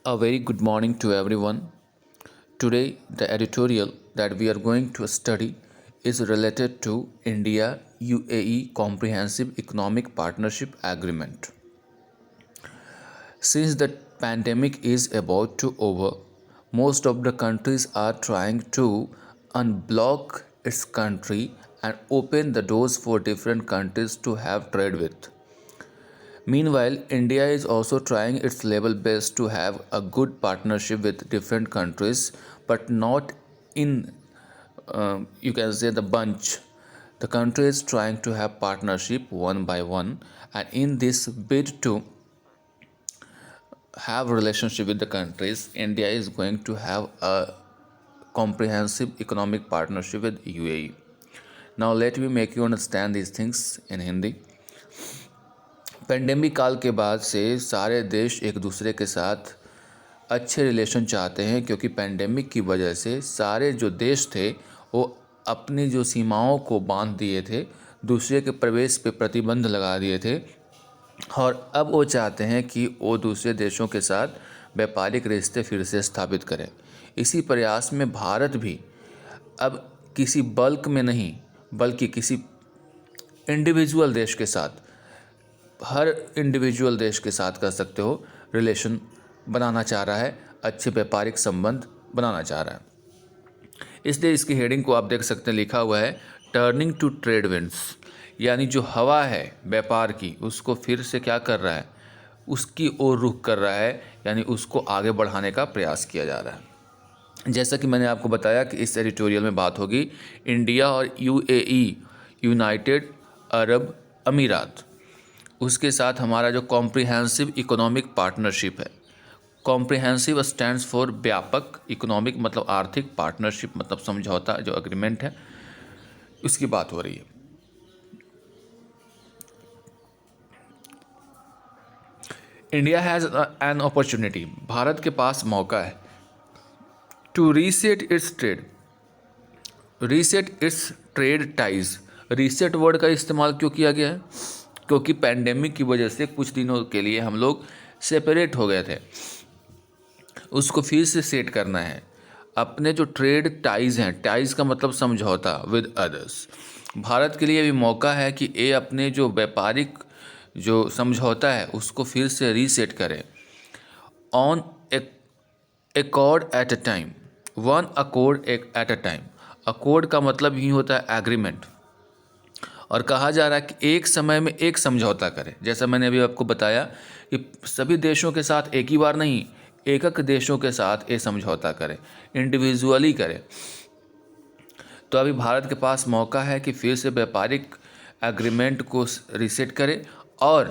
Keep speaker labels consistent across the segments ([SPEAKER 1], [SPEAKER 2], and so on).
[SPEAKER 1] A very good morning to everyone. Today, the editorial that we are going to study is related to India UAE Comprehensive Economic Partnership Agreement. Since the pandemic is about to over, most of the countries are trying to unblock its country and open the doors for different countries to have trade with. Meanwhile, India is also trying its level best to have a good partnership with different countries, but not in, you can say, the bunch. The country is trying to have partnership one by one, and in this bid to have relationship with the countries, India is going to have a comprehensive economic partnership with UAE. Now, let me make you understand these things in Hindi. Pandemic काल के बाद से सारे देश एक दूसरे के साथ अच्छे रिलेशन चाहते हैं, क्योंकि पेंडेमिक की वजह से सारे जो देश थे वो अपनी जो सीमाओं को बांध दिए थे, दूसरे के प्रवेश पे प्रतिबंध लगा दिए थे, और अब वो चाहते हैं कि वो दूसरे देशों के साथ व्यापारिक रिश्ते फिर से स्थापित करें। इसी प्रयास में भारत भी अब किसी बल्क में नहीं बल्कि किसी इंडिविजुअल देश के साथ, हर इंडिविजुअल देश के साथ कह सकते हो, रिलेशन बनाना चाह रहा है, अच्छे व्यापारिक संबंध बनाना चाह रहा है। इसलिए इसकी हेडिंग को आप देख सकते हैं, लिखा हुआ है टर्निंग टू ट्रेड विंड्स, यानी जो हवा है व्यापार की उसको फिर से क्या कर रहा है, उसकी ओर रुख कर रहा है, यानी उसको आगे बढ़ाने का प्रयास किया जा रहा है। जैसा कि मैंने आपको बताया कि इस एडिटोरियल में बात होगी इंडिया और यूएई, यूनाइटेड अरब अमीरात, उसके साथ हमारा जो कॉम्प्रिहेंसिव इकोनॉमिक पार्टनरशिप है। कॉम्प्रिहेंसिव स्टैंड्स फॉर व्यापक, इकोनॉमिक मतलब आर्थिक, पार्टनरशिप मतलब समझौता, जो एग्रीमेंट है उसकी बात हो रही है। India has an opportunity, Bharat के पास मौका है, to reset its trade ties. Reset word का इस्तेमाल क्यों किया गया है? क्योंकि पैंडेमिक की वजह से कुछ दिनों के लिए हम लोग सेपरेट हो गए थे, उसको फिर से सेट करना है। अपने जो ट्रेड टाइज हैं, टाइज का मतलब समझौता विद अदर्स, भारत के लिए भी मौका है कि ये अपने जो व्यापारिक जो समझौता है उसको फिर से रीसेट करें। On accord at a time, one accord at a time. Accord का मतलब ही होता है एग्रीमेंट, और कहा जा रहा है कि एक समय में एक समझौता करें। जैसा मैंने अभी आपको बताया कि सभी देशों के साथ एक ही बार नहीं, एकक देशों के साथ ये समझौता करें, इंडिविजुअली करें। तो अभी भारत के पास मौका है कि फिर से व्यापारिक एग्रीमेंट को रीसेट करे, और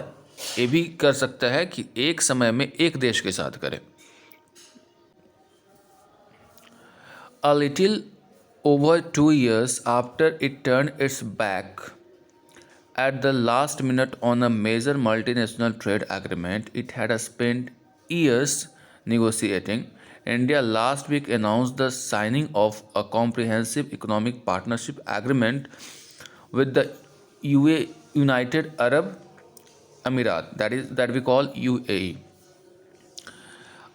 [SPEAKER 1] ये भी कर सकता है कि एक समय में एक देश के साथ करे। A little over 2 years after it turned its back at the last minute on a major multinational trade agreement it had spent years negotiating, India last week announced the signing of a comprehensive economic partnership agreement with the United Arab Emirat, that we call UAE.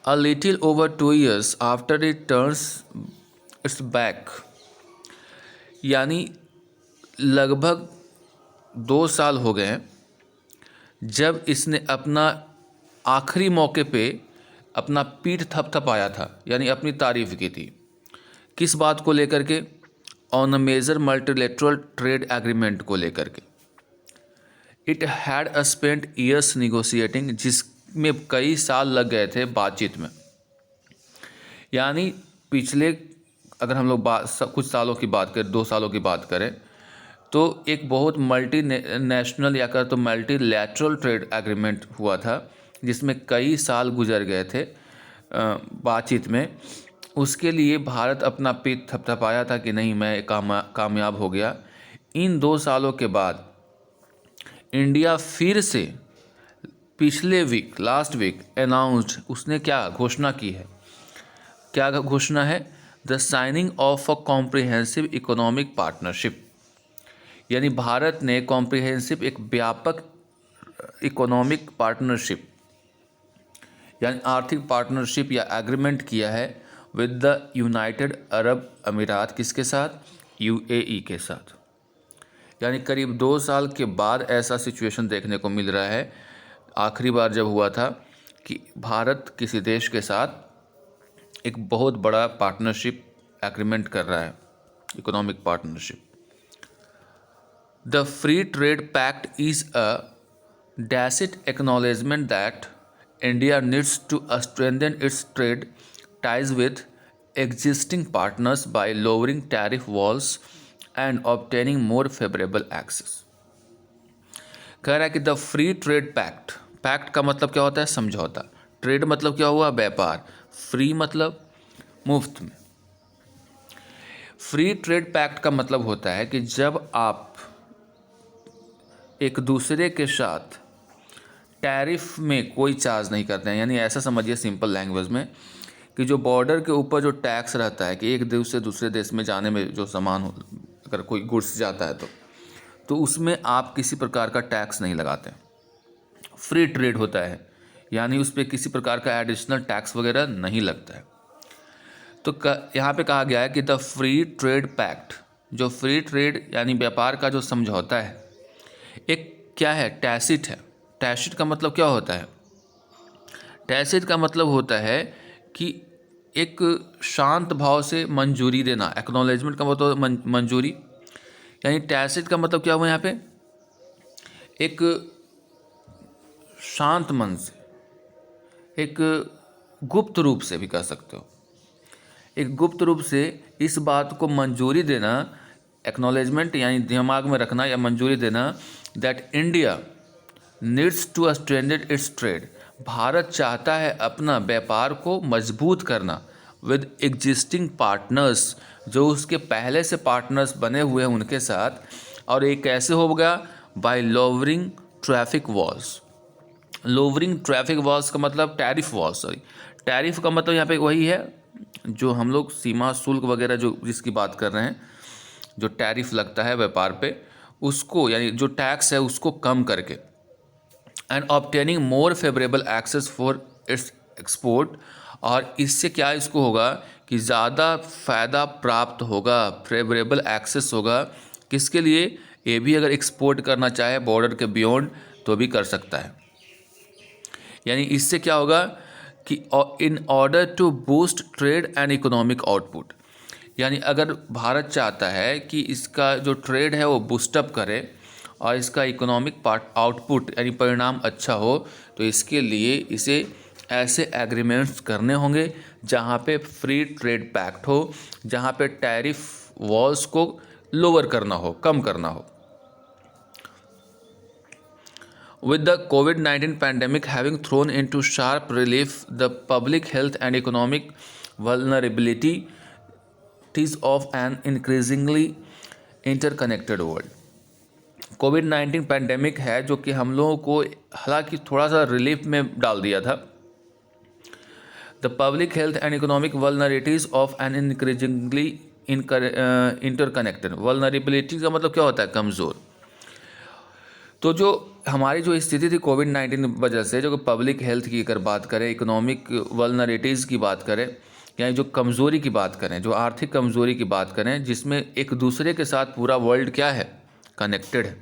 [SPEAKER 1] A little over 2 years after it turns its back, यानी लगभग 2 साल हो गए हैं जब इसने अपना आखिरी मौके पे अपना पीठ थपथपाया था, यानी अपनी तारीफ की थी। किस बात को लेकर के? On a major multilateral trade agreement को लेकर के। It had a spent years negotiating, जिसमें कई साल लग गए थे बातचीत में। यानी पिछले, अगर हम लोग कुछ सालों की बात करें, 2 सालों की बात करें, तो एक बहुत मल्टी नेशनल या कर तो मल्टीलैटरल ट्रेड एग्रीमेंट हुआ था, जिसमें कई साल गुजर गए थे बातचीत में। उसके लिए भारत अपना पीठ थपथपाया था कि नहीं, मैं कामयाब हो गया। इन 2 सालों के बाद इंडिया फिर से पिछले वीक, लास्ट वीक अनाउंस्ड, उसने क्या घोषणा की है? क्या घोषणा है? The signing of a comprehensive economic partnership, यानी भारत ने कॉम्प्रिहेंसिव, एक व्यापक इकोनॉमिक पार्टनरशिप, यानी आर्थिक पार्टनरशिप या एग्रीमेंट किया है विद द यूनाइटेड अरब अमीरात, किसके साथ? यूएई के साथ। यानी करीब 2 साल के बाद ऐसा सिचुएशन देखने को मिल रहा है। आखिरी बार जब हुआ था कि भारत किसी देश के साथ एक बहुत बड़ा पार्टनरशिप एग्रीमेंट कर रहा है, economic partnership. The free trade pact is a tacit acknowledgement that India needs to strengthen its trade ties with existing partners by lowering tariff walls and obtaining more favorable access। कह रहा है कि the free trade pact, pact का मतलब क्या होता है? समझौता। ट्रेड मतलब क्या हुआ? व्यापार। फ्री मतलब मुफ्त में। फ्री ट्रेड पैक्ट का मतलब होता है कि जब आप एक दूसरे के साथ टैरिफ में कोई चार्ज नहीं करते हैं, यानी ऐसा समझिए सिंपल लैंग्वेज में कि जो बॉर्डर के ऊपर जो टैक्स रहता है कि एक देश से दूसरे देश में जाने में जो सामान हो, अगर कोई गुड्स जाता है तो उसमें आप किसी प्रकार का टैक्स नहीं लगाते। फ्री ट्रेड होता है, यानी उस पर किसी प्रकार का एडिशनल टैक्स वगैरह नहीं लगता है। तो यहाँ पे कहा गया है कि द फ्री ट्रेड पैक्ट, जो फ्री ट्रेड यानी व्यापार का जो समझौता है, एक क्या है? टैसिट है। टैसिट का मतलब क्या होता है? टैसिट का मतलब होता है कि एक शांत भाव से मंजूरी देना। एक्नॉलेजमेंट का मतलब मंजूरी, यानी टैसिट का मतलब क्या हुआ यहाँ पे? एक शांत मन से, एक गुप्त रूप से भी कह सकते हो, एक गुप्त रूप से इस बात को मंजूरी देना, एक्नॉलेजमेंट यानी दिमाग में रखना या मंजूरी देना, that India needs to strengthen its trade, Bharat चाहता है अपना व्यापार को मजबूत करना विद एग्जिस्टिंग पार्टनर्स, जो उसके पहले से पार्टनर्स बने हुए हैं उनके साथ। और ये कैसे होगा? By lowering traffic walls. Lowering traffic walls का मतलब टैरिफ वॉल्स, सॉरी, टैरिफ का मतलब यहाँ पे वही है जो हम लोग सीमा शुल्क वगैरह जो जिसकी बात कर रहे हैं, जो टैरिफ लगता है व्यापार पे, उसको यानी जो टैक्स है उसको कम करके, and obtaining more favourable access for its export. और इससे क्या इसको होगा कि ज़्यादा फ़ायदा प्राप्त होगा, फेवरेबल एक्सेस होगा। किसके लिए? ये भी अगर एक्सपोर्ट करना चाहे बॉर्डर के बियॉन्ड तो भी कर सकता है। यानी इससे क्या होगा कि in order to boost trade and economic output, यानी अगर भारत चाहता है कि इसका जो ट्रेड है वो बूस्टअप करे और इसका इकोनॉमिक आउटपुट यानी परिणाम अच्छा हो, तो इसके लिए इसे ऐसे एग्रीमेंट्स करने होंगे जहाँ पे फ्री ट्रेड पैक्ट हो, जहाँ पे टैरिफ वॉल्स को लोअर करना हो, कम करना हो। With the COVID-19 pandemic having thrown into sharp relief the public health and economic vulnerabilities of an increasingly interconnected world, covid pandemic है जो कि हम लोगों को हालांकि थोड़ा सा रिलीफ में डाल दिया था। The public health and economic vulnerabilities of an increasingly interconnected. Vulnerability का मतलब क्या होता है? कमज़ोर। तो जो हमारी जो स्थिति थी कोविड-19 वजह से, जो पब्लिक हेल्थ की अगर बात करें, इकोनॉमिक वल्नरेबिलिटीज़ की बात करें, यानी जो कमज़ोरी की बात करें, जो आर्थिक कमज़ोरी की बात करें, जिसमें एक दूसरे के साथ पूरा वर्ल्ड क्या है? कनेक्टेड है।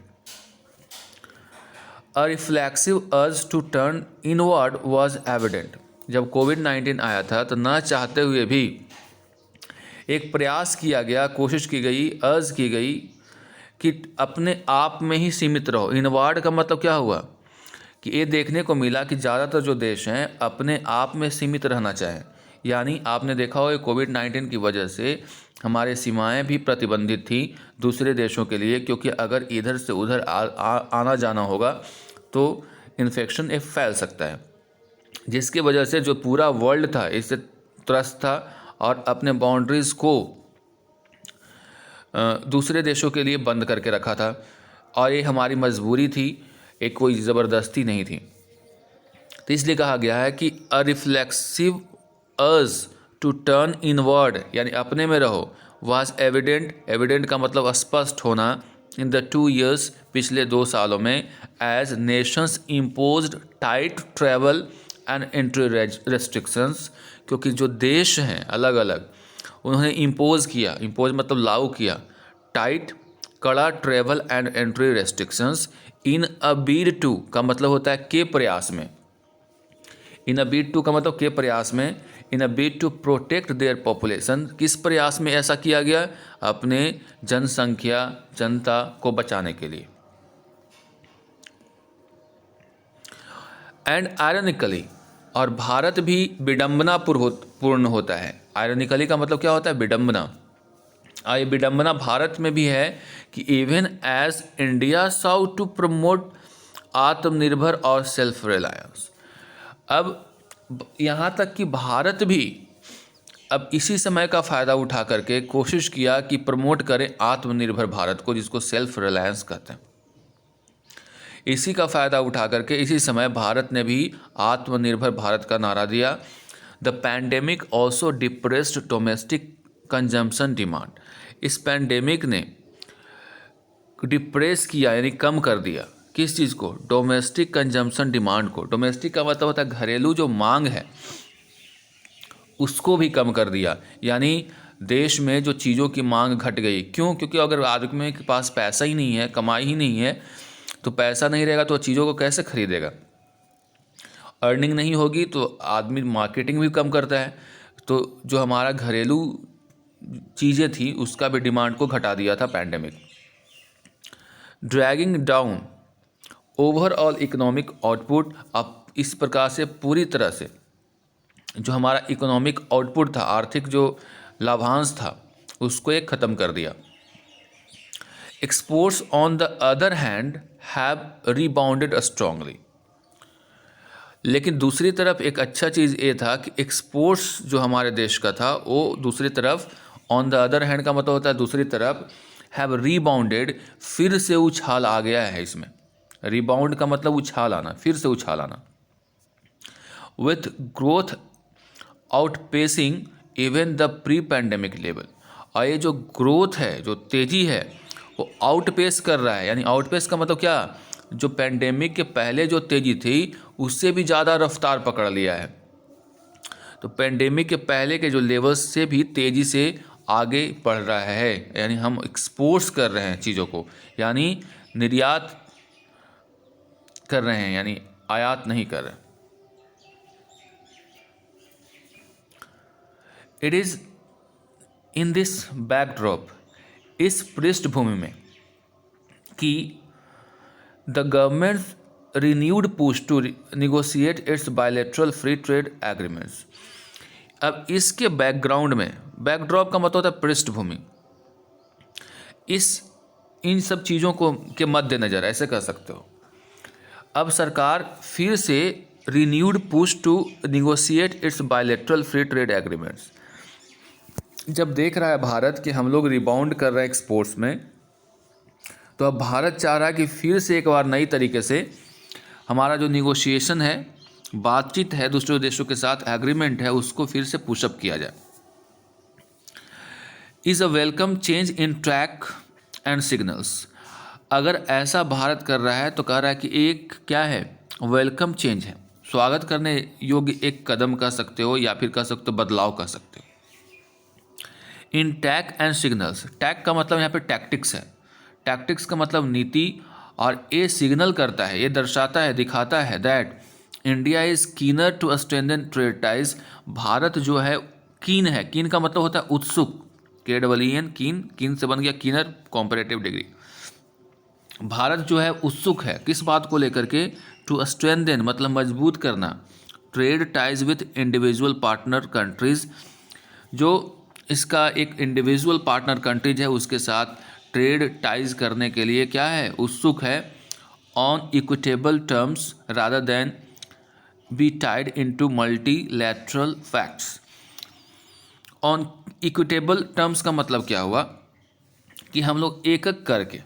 [SPEAKER 1] A reflexive urge to turn inward was evident. जब कोविड-19 आया था तो ना चाहते हुए भी एक प्रयास किया गया, कोशिश की गई, अर्ज की गई कि अपने आप में ही सीमित रहो। इनवर्ड का मतलब क्या हुआ कि ये देखने को मिला कि ज़्यादातर जो देश हैं अपने आप में सीमित रहना चाहें। यानी आपने देखा होगा कोविड-19 की वजह से हमारे सीमाएं भी प्रतिबंधित थी दूसरे देशों के लिए, क्योंकि अगर इधर से उधर आना जाना होगा तो इन्फेक्शन एक फैल सकता है, जिसकी वजह से जो पूरा वर्ल्ड था इससे त्रस्त था और अपने बाउंड्रीज़ को दूसरे देशों के लिए बंद करके रखा था। और ये हमारी मजबूरी थी, एक कोई ज़बरदस्ती नहीं थी। तो इसलिए कहा गया है कि a reflexive urge to turn inward, यानी अपने में रहो, वाज एविडेंट। एविडेंट का मतलब स्पष्ट होना। इन द 2 years, पिछले 2 सालों में, as nations imposed tight travel and entry restrictions, क्योंकि जो देश हैं अलग अलग उन्होंने इम्पोज मतलब लागू किया टाइट कड़ा travel and entry restrictions in a bid to का मतलब होता है के प्रयास में, इन अ बीड टू का मतलब के प्रयास में, in a bid to protect their population, किस प्रयास में ऐसा किया गया, अपने जनता को बचाने के लिए। एंड आयरनिकली, और भारत भी विडम्बनापूर्ण होता है। आयरनिकली का मतलब क्या होता है, विडम्बना। ये विडम्बना भारत में भी है कि even as India sought to promote Aatmanirbhar और सेल्फ रिलायंस। अब यहाँ तक कि भारत भी अब इसी समय का फ़ायदा उठा करके कोशिश किया कि प्रमोट करें आत्मनिर्भर भारत को, जिसको सेल्फ रिलायंस कहते हैं। इसी का फ़ायदा उठा करके इसी समय भारत ने भी आत्मनिर्भर भारत का नारा दिया। The pandemic also depressed domestic consumption demand, इस पैंडेमिक ने डिप्रेस किया यानी कम कर दिया किस चीज़ को, डोमेस्टिक कंजम्पशन डिमांड को। डोमेस्टिक का मतलब होता है घरेलू जो मांग है उसको भी कम कर दिया, यानी देश में जो चीज़ों की मांग घट गई। क्यों? क्योंकि अगर आदमी के पास पैसा ही नहीं है, कमाई ही नहीं है, तो पैसा नहीं रहेगा तो चीज़ों को कैसे खरीदेगा। अर्निंग नहीं होगी तो आदमी मार्केटिंग भी कम करता है, तो जो हमारा घरेलू चीज़ें थी उसका भी डिमांड को घटा दिया था pandemic. Dragging down overall economic output, अब इस प्रकार से पूरी तरह से जो हमारा इकोनॉमिक आउटपुट था, आर्थिक जो लाभांश था, उसको एक ख़त्म कर दिया। Exports on the other hand have rebounded strongly, लेकिन दूसरी तरफ एक अच्छा चीज़ ये था कि एक्सपोर्ट्स जो हमारे देश का था वो दूसरी तरफ, ऑन द अदर हैंड का मतलब होता है दूसरी तरफ, हैव रीबाउंडेड, फिर से उछाल आ गया है इसमें। रिबाउंड का मतलब उछाल आना, फिर से उछाल आना। With growth outpacing even the pre pandemic level, और ये जो ग्रोथ है, जो तेज़ी है, वो आउटपेस कर रहा है। यानी आउटपेस का मतलब क्या, जो पैंडेमिक के पहले जो तेज़ी थी उससे भी ज़्यादा रफ्तार पकड़ लिया है। तो पैंडेमिक के पहले के जो लेवल्स से भी तेज़ी से आगे बढ़ रहा है, यानी हम एक्सपोर्ट्स कर रहे हैं चीज़ों को, यानी निर्यात कर रहे हैं, यानी आयात नहीं कर रहे। It is in this backdrop, इस पृष्ठभूमि में कि the government renewed push to negotiate its bilateral free trade agreements. अब इसके बैकग्राउंड में, बैकड्रॉप का मतलब होता है पृष्ठभूमि, इन सब चीज़ों को के मद्देनज़र ऐसे कह सकते हो, अब सरकार फिर से renewed push to negotiate its bilateral free trade agreements, जब देख रहा है भारत कि हम लोग रिबाउंड कर रहे हैं एक्सपोर्ट्स में, तो अब भारत चाह रहा है कि फिर से एक बार नई तरीके से हमारा जो निगोशिएशन है, बातचीत है दूसरे देशों के साथ, एग्रीमेंट है, उसको फिर से पुशअप किया जाए। Is a welcome change in track and signals, अगर ऐसा भारत कर रहा है तो कह रहा है कि एक क्या है, वेलकम चेंज है, स्वागत करने योग्य एक कदम कह सकते हो, या फिर कह सकते हो बदलाव कह सकते हो। इन टैक एंड सिग्नल्स, टैक का मतलब यहाँ पे टैक्टिक्स है, टैक्टिक्स का मतलब नीति, और ये सिग्नल करता है, ये दर्शाता है, दिखाता है that India is keener to strengthen trade ties, Bharat जो है कीन है, कीन का मतलब होता है उत्सुक, KEEN, कीन से बन गया कीनर, कॉम्परेटिव डिग्री। भारत जो है उत्सुक है किस बात को लेकर के, टू स्ट्रेंथन मतलब मजबूत करना, trade ties with individual partner countries, जो इसका एक इंडिविजुअल पार्टनर कंट्रीज है उसके साथ ट्रेड टाइज करने के लिए क्या है, उत्सुक है, on equitable terms rather than be tied into multilateral facts. On equitable terms का मतलब क्या हुआ कि हम लोग एक एक करके,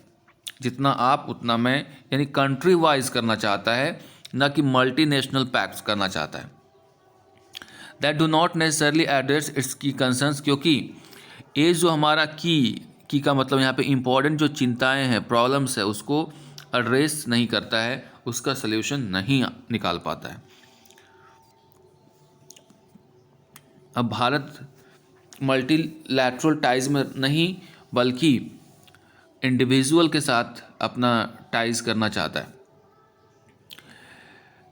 [SPEAKER 1] जितना आप उतना मैं, यानी कंट्री वाइज करना चाहता है, ना कि मल्टीनेशनल पैक्ट्स करना चाहता है। That do not necessarily address it's की कंसर्न्स, क्योंकि ये जो हमारा की का मतलब यहाँ पे इम्पॉर्टेंट जो चिंताएं हैं, प्रॉब्लम्स है, उसको एड्रेस नहीं करता है, उसका सल्यूशन नहीं निकाल पाता है। अब भारत मल्टीलैटरल टाइज में नहीं बल्कि इंडिविजुअल के साथ अपना टाइज करना चाहता है।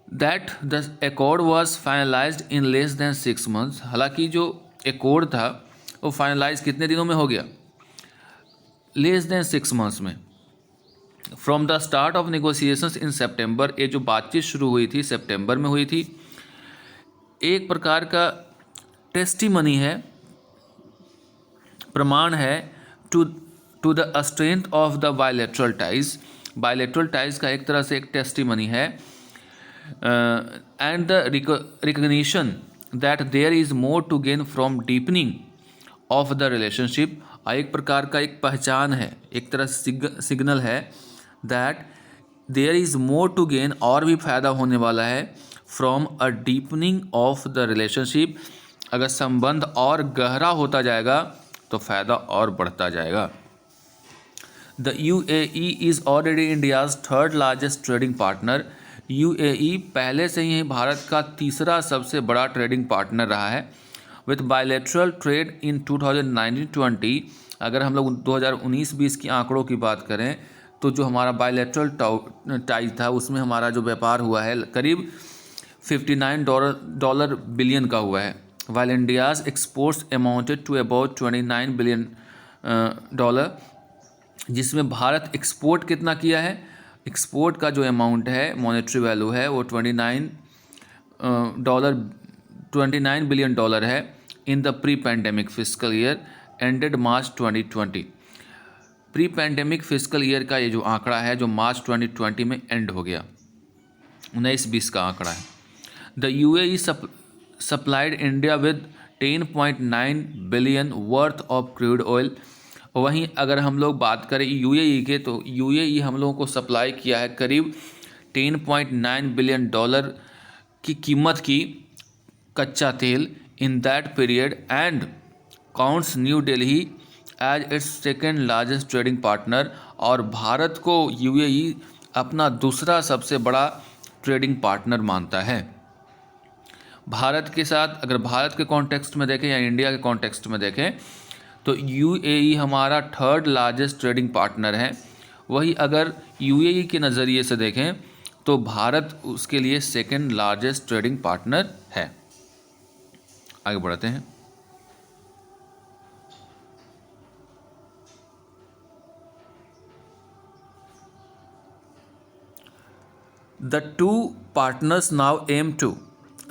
[SPEAKER 1] That the accord was finalised in less than 6 months। हालांकि जो एकॉर्ड था वो फाइनलाइज कितने दिनों में हो गया? लेस देन 6 months में। From the start of negotiations in September, ये जो बातचीत शुरू हुई थी सितंबर में हुई थी। एक प्रकार का टेस्टिमनी है, प्रमाण है to the strength of the bilateral ties. Bilateral ties का एक तरह से एक टेस्टिमनी है and the recognition that there is more to gain from deepening of the relationship. एक प्रकार का एक पहचान है, एक तरह से सिग्नल है that there is more to gain, और भी फायदा होने वाला है from a deepening of the relationship. अगर संबंध और गहरा होता जाएगा तो फायदा और बढ़ता जाएगा। The UAE is already India's third largest trading partner. UAE पहले से ही भारत का तीसरा सबसे बड़ा ट्रेडिंग पार्टनर रहा है। विथ बायलैटरल ट्रेड इन 2019-20, अगर हम लोग 2019-20 की आंकड़ों की बात करें तो जो हमारा बायलैटरल टाइज था उसमें हमारा जो व्यापार हुआ है करीब $59 बिलियन का हुआ है। While India's exports amounted to about $29 billion, जिसमें भारत एक्सपोर्ट कितना किया है? एक्सपोर्ट का जो अमाउंट है, मॉनेटरी वैल्यू है, वो $29 बिलियन है in the pre pandemic physical year ended March 2020। Pre pandemic physical year का ये जो आंकड़ा है जो मार्च 2020 में एंड हो गया, 19-20 का आंकड़ा है। The UAE supplied India with 10.9 billion worth of crude oil. वहीं अगर हम लोग बात करें UAE के, तो UAE हम लोगों को सप्लाई किया है करीब $10.9 बिलियन की कीमत की कच्चा तेल in that period and counts New Delhi as its second largest trading partner. और भारत को UAE अपना दूसरा सबसे बड़ा ट्रेडिंग पार्टनर मानता है। भारत के साथ अगर भारत के कॉन्टेक्स्ट में देखें या इंडिया के कॉन्टेक्स्ट में देखें तो UAE हमारा थर्ड लार्जेस्ट ट्रेडिंग पार्टनर है। वही अगर UAE के नज़रिए से देखें तो भारत उसके लिए सेकेंड लार्जेस्ट ट्रेडिंग पार्टनर है। आगे बढ़ते हैं। The two partners now aim to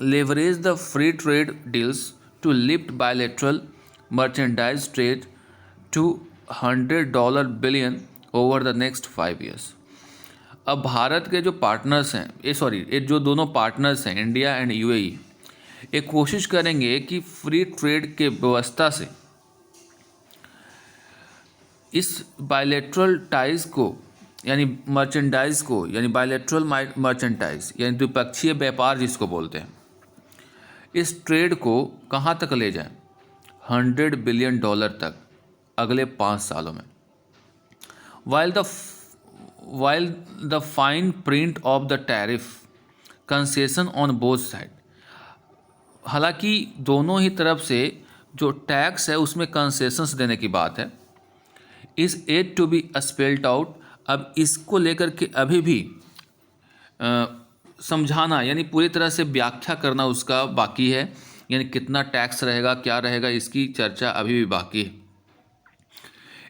[SPEAKER 1] leverage the free trade deals to lift bilateral merchandise trade to $100 billion over the next 5 years। अब भारत के जो पार्टनर्स हैं, ये जो दोनों पार्टनर्स हैं इंडिया एंड UAE, ये कोशिश करेंगे कि फ्री ट्रेड के व्यवस्था से इस बायलैटरल टाइज को यानी मर्चेंडाइज को, यानी बायलैटरल मर्चेंडाइज यानी द्विपक्षीय व्यापार जिसको बोलते हैं, इस ट्रेड को कहाँ तक ले जाएं? $100 बिलियन तक अगले 5 सालों में। While the fine print of the tariff concession on both side. हालांकि दोनों ही तरफ से जो टैक्स है उसमें कंसेशंस देने की बात है। Is yet to be spelled out. अब इसको लेकर के अभी भी समझाना यानी पूरी तरह से व्याख्या करना उसका बाकी है, यानी कितना टैक्स रहेगा, क्या रहेगा, इसकी चर्चा अभी भी बाकी है।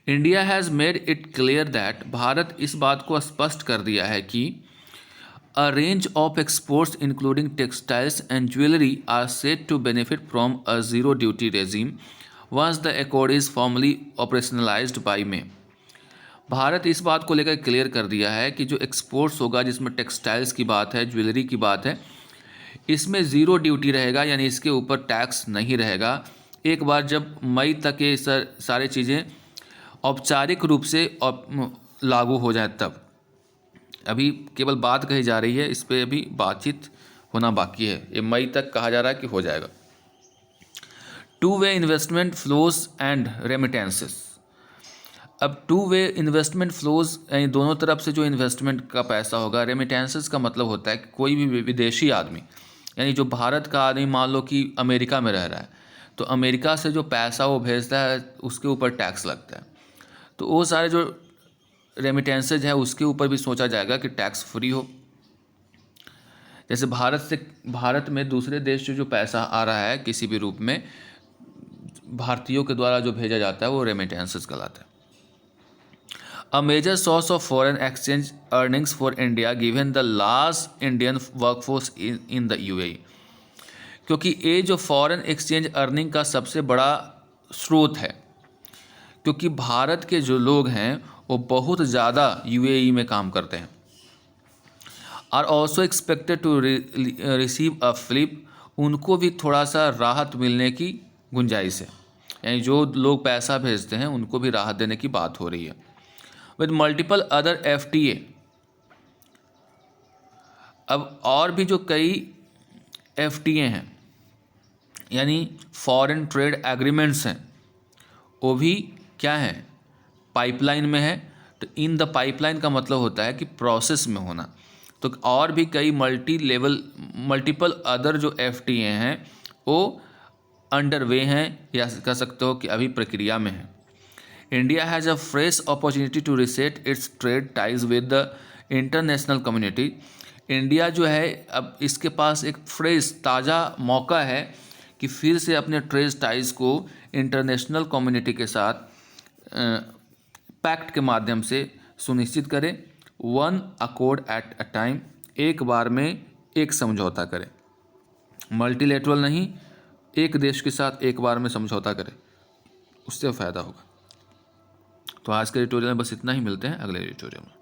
[SPEAKER 1] India has made it clear that, भारत इस बात को स्पष्ट कर दिया है कि a range of exports including textiles and jewellery are set to benefit from a zero duty regime once the accord is formally operationalised by May. भारत इस बात को लेकर क्लियर कर दिया है कि जो एक्सपोर्ट्स होगा, जिसमें टेक्सटाइल्स की बात है, ज्वेलरी की बात है, इसमें ज़ीरो ड्यूटी रहेगा, यानी इसके ऊपर टैक्स नहीं रहेगा। एक बार जब मई तक ये सारे चीज़ें औपचारिक रूप से लागू हो जाए तब। अभी केवल बात कही जा रही है, इस पर अभी बातचीत होना बाकी है। ये मई तक कहा जा रहा है कि हो जाएगा। 2 वे इन्वेस्टमेंट फ्लोज एंड रेमिटेंसेस। अब 2 वे इन्वेस्टमेंट फ्लोज यानी दोनों तरफ से जो इन्वेस्टमेंट का पैसा होगा। रेमिटेंसेस का मतलब होता है कि कोई भी विदेशी आदमी, यानी जो भारत का आदमी मान लो कि अमेरिका में रह रहा है, तो अमेरिका से जो पैसा वो भेजता है उसके ऊपर टैक्स लगता है। तो वो सारे जो रेमिटेंसेज है उसके ऊपर भी सोचा जाएगा कि टैक्स फ्री हो। जैसे भारत में दूसरे देश से जो पैसा आ रहा है किसी भी रूप में, भारतीयों के द्वारा जो भेजा जाता है वो रेमिटेंसेज कहलाता है। A major source of foreign exchange earnings for India given the large Indian workforce in the UAE, क्योंकि ये जो फॉरेन एक्सचेंज अर्निंग का सबसे बड़ा स्रोत है, क्योंकि भारत के जो लोग हैं वो बहुत ज़्यादा UAE में काम करते हैं। Are also expected to receive a fillip, उनको भी थोड़ा सा राहत मिलने की गुंजाइश है, यानी जो लोग पैसा भेजते हैं उनको भी राहत देने की बात हो रही है। विद मल्टीपल अदर FTA, अब और भी जो कई FTA हैं यानी फॉरेन ट्रेड एग्रीमेंट्स हैं, वो भी क्या हैं, पाइपलाइन में है। तो इन द पाइपलाइन का मतलब होता है कि प्रोसेस में होना। तो और भी कई मल्टीपल अदर जो FTA हैं वो अंडर वे हैं, या कह सकते हो कि अभी प्रक्रिया में है। India has a fresh opportunity to reset its trade ties with the international community. India जो है अब इसके पास एक फ्रेश ताज़ा मौका है कि फिर से अपने ट्रेड टाइज को इंटरनेशनल कम्युनिटी के साथ पैक्ट के माध्यम से सुनिश्चित करें। One accord at a time, एक बार में एक समझौता करें, मल्टीलेटरल नहीं, एक देश के साथ एक बार में समझौता करें, उससे फ़ायदा होगा। तो आज के ट्यूटोरियल में बस इतना ही, मिलते हैं अगले ट्यूटोरियल में।